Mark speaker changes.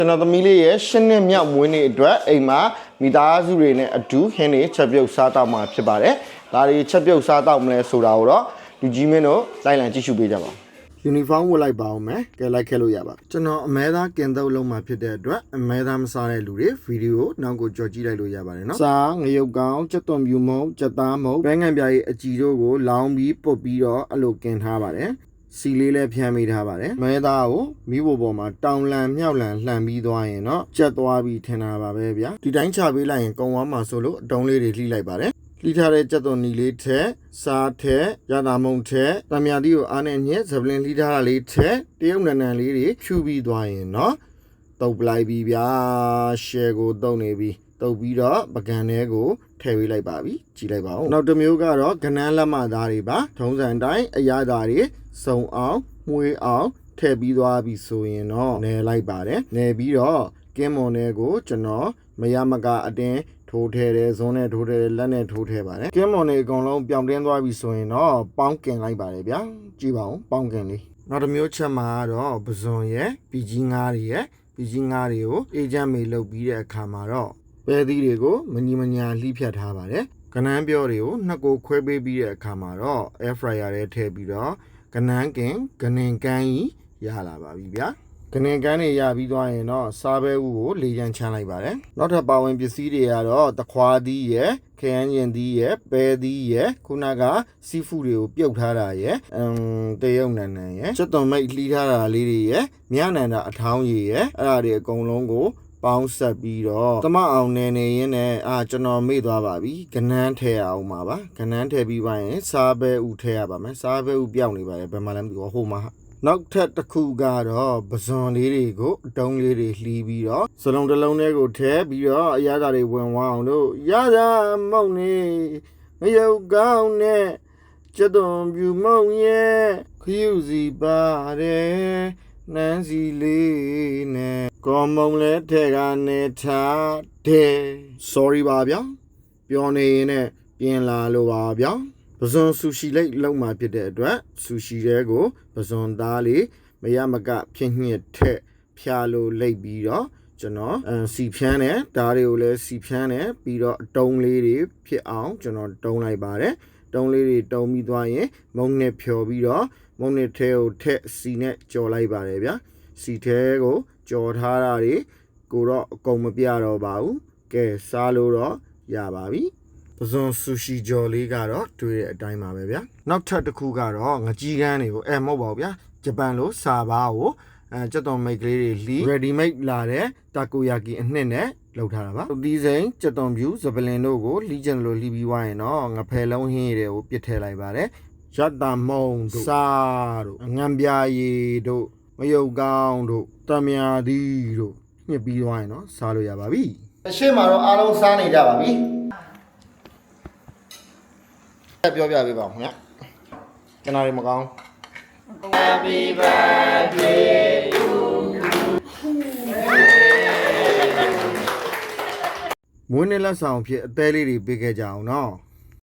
Speaker 1: ကျွန်တော်သမီးလေးရဲ့8နှစ်မြောက်မွေးနေ့အတွက်အိမ်မှာမိသားစုတွေနဲ့အတူဟင်းတွေချက်ပြုတ်စားတောက်မှာဖြစ်ပါတယ်။ဒါတွေချက်ပြုတ်စားတောက်မလဲဆိုတာကိုတော့လူကြီးမင်းတို့လိုက်လံကြည့်ရှုပေးကြပါ။ uniform ဝတ်လိုက်ပါအောင်မယ်။ကဲလိုက်ခဲ့လို့ရပါကျွန်တော်အမဲသားကင်တုပ်လုံးမှာဖြစ်တဲ့အတွက်အမဲသားမစားတဲ့လူတွေဗီဒီယိုနောက်ကိုကြော်ကြည့်လိုက်လို့ရပါတယ်နော်။စားငရုတ်ကောင်းကြက်သွန်ဖြူမုံကြက်သားမုံပဲငံပြားရဲ့အကြည်တို့ကိုလောင်းပြီးပုတ်ပြီးတော့အဲ့လိုကင်ထားပါတယ်။စီလေးလည်းဖြန်းမိထားပါတယ်မဲသားကိုမိဖို့ပေါ်မှာတောင်လန်မြောက်လန်လှန်ပြီးသွားရင်တော့ကြက်သွားပြီးထင်တာပါပဲဗျာဒီတိုင်းချပေးလိုက်ရင်ကုံသွားမှာဆိုလို့အတုံးလေးတွေလှိလိုက်ပါတယ်လှိထားတဲ့ကြက်သွန်နီလေးထဲစားထဲရတာမုံထဲတမယာတီကိုအားနဲ့ညက်ဇပလင်လှိထားတာလေးထဲတရုတ်နန်နန်လေးတွေဖြူပြီးသွားရင်တော့တုပ်ပလိုက်ပြီးဗျာရှယ်ကိုတုပ်နေပြီးတုပ်ပြီးတော့ပကံထဲကိုထည့်ပေးလိုက်ပါပြီကြည့်လိုက်ပါဦးနောက်တစ်မျိုးကတော့ကနန်းလက်မသားတွေပါထုံးစံတိုင်းအရာသားတွေစုံအောင်မှုေးအောင်ထည့်ပြီးသွားပြီဆိုရင်တော့နယ်လိုက်ပါတယ်နယ်ပြီးတော့ကင်းမွန်တွေကိုကျွန်တော်မရမကအတင်းထိုးထဲတယ်ဇွန်းနဲ့ထိုးထဲတယ်လက်နဲ့ထိုးထဲပါတယ်ကင်းမွန်တွေအကုန်လုံးပြောင်းတင်းသွားပြီဆိုရင်တော့ပေါင်းကင်လိုက်ပါတယ်ဗျာကြည့်ပါဦးပေါင်းကင်လေးနောက်တစ်မျိုးချက်မှာတော့ပဇွန်ရဲ့ပြည်ကြီးငါးတွေရဲ့ပြည်ကြီးငါးတွေကိုအေဂျင့်မေလုပ်ပြီးတဲ့အခါမှာတော့ပဲသီးတွေကိုမညီမညာလှိဖြတ်ထားပါတယ်ကနန်းပြောတွေကိုနှစ်ကိုခွဲပေးပြီးတဲ့အခါမှာတော့ air fryer ထဲထည့်ပြီးတော့ကနန်းကင်ကနင်ကန်းကြီးရလာပါပြီဗျာကနင်ကန်းတွေရပြီးသွားရင်တော့စားပဲဥကိုလေရန်ချမ်းလိုက်ပါတယ်နောက်ထပ်ပါဝင်ပစ္စည်းတွေကတော့တခွားသီးရယ်ခရမ်းကျင်သီးရယ်ပဲသီးရယ်ခုနကစီဖူးတွေကိုပြုတ်ထားတာရယ်တရုတ်နန်နန်ရယ်ချက်သွန်မိတ်လှီးထားတာလေးတွေရယ်မြနန္ဒအထောင်းရည်ရယ်အဲ့ဒါတွေအကုန်လုံးကိုပေါင်းဆက်ပြီးတော့တမအောင်နေနေရင်းနဲ့ကျွန်တော်မေ့သွားပါပြီကနန်းထဲအောင်ပါကနန်းထဲပြီးပါရင်စားပဲဥထဲရပါမယ်စားပဲဥပြောက်နေပါတယ်ဘယ်မှာလဲမသိဘူးဟိုမှာနောက်ထပ်တစ်ခုကတော့ပဇွန်လေးတွေကိုအတုံးလေးတွေလှီးပြီးတော့စလုံးတစ်လုံးလေးကိုထည့်ပြီးတော့အရသာတွေဝင်ဝအောင်လို့ရသာမုံနေငရုတ်ကောင်းနဲ့ကြက်သွန်ဖြူမုံရဲ့ခရုစီပါတယ်နန်းစီလေးနဲ့ကောမုံလဲထဲကနေထားတယ် sorry ပါဗျာပြောနေရင်နဲ့ပြင်လာလို့ပါဗျာပဇွန်ဆူရှီလေးလောက်မှဖြစ်တဲ့အတွက်ဆူရှီတဲကိုပဇွန်သားလေးမရမကဖြစ်ညှစ်ထက်ဖြာလို့လိပ်ပြီးတော့ကျွန်တော်စီဖြန်းတယ်ဓာတ်တွေကိုလည်းစီဖြန်းတယ်ပြီးတော့အတုံးလေးတွေဖြစ်အောင်ကျွန်တော်တုံးလိုက်ပါတယ်တုံးလေးတွေတုံးပြီးသွားရင်မုံနဲ့ဖြော်ပြီးတော့မုံနဲ့ထဲကိုထက်စီနဲ့ကြော်လိုက်ပါတယ်ဗျာစီထဲကိုကြော်ထားတာတွေကိုတော့အကုန်မပြတော့ပါဘူးကဲစားလို့တော့ရပါပြီပဇွန်ဆူရှီဂျော်လေးကတော့တွေ့တဲ့အတိုင်းပါပဲဗျာနောက်ထပ်တစ်ခုကတော့ငကြီးကန်းတွေကိုမဟုတ်ပါဘူးဗျာဂျပန်လိုစာဘာကိုကြက်သွန်မိတ်ကလေးတွေလှီ ready made လာတဲ့တာကိုယာကီအနှစ်နဲ့လုပ်ထားတာပါဒီစိန်ကြက်သွန်ဖြူဇပလင်တို့ကိုလှီကျင်လို့လှီပြီးွားရင်တော့ငဖယ်လုံးဟင်းတွေကိုပြစ်ထည့်လိုက်ပါတယ်ရတာမုံတို့စားတို့ငံပြာရည်တို့မယုတ်ကောင်းတို့တမယာသီးတို့ညှစ်ပြီးွားရင်တော့စားလို့ရပါပြီအရှိမတော့အားလုံးစားနေကြပါပြီပြောပြပေးပါဦးခင်ဗျာကျွန်တော်တွေမကောင်း Happy birthday to you မွေးနေ့လက်ဆောင်ဖြစ်အသေးလေးတွေပေးခဲ့ကြအောင်နော်